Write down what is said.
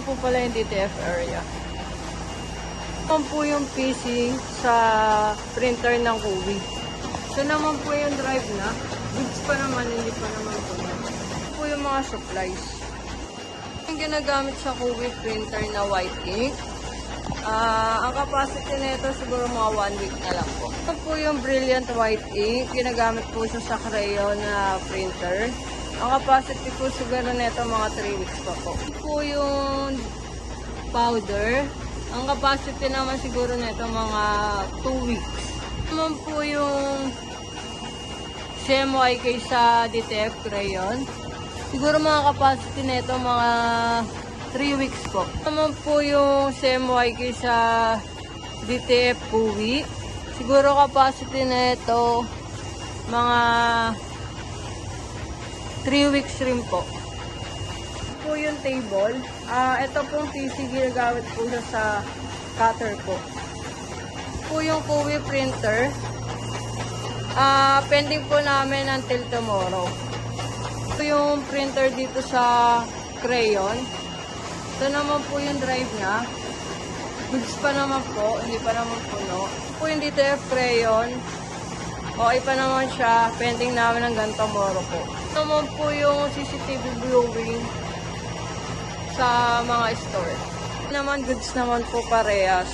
po pala yung DTF area. Ito po yung PC sa printer ng Kuwi. Ito naman po yung drive na. Goods pa naman, hindi pa naman po yan. Ito po yung mga supplies. Yung ginagamit sa Kuwi printer na white ink. Ang capacity nito siguro mga 1 week na lang po. Ito po yung Brilliant White Ink. Ginagamit po siya sa crayon na printer. Ang capacity po siguro nito mga 3 weeks pa po. Ito po yung powder. Ang capacity naman siguro nito mga 2 weeks. Ito naman po yung CMYK sa DTF crayon. Siguro mga capacity nito mga 3 weeks po. Ito naman po yung CMYK sa DTF Kuwi. Siguro capacity na ito mga 3 weeks rin po. Ito po yung table. Ito pong PC ginagamit po siya sa cutter po. Ito po yung Kuwi printer. Pending po namin until tomorrow. Ito yung printer dito sa crayon. Ito naman po yung drive niya. Goods pa naman po, hindi pa naman puno. Ito po yung DTF crayon. Okay pa naman siya. Pending namin hanggang tomorrow po. Ito naman po yung CCTV viewing sa mga store. Ito naman goods naman po parehas.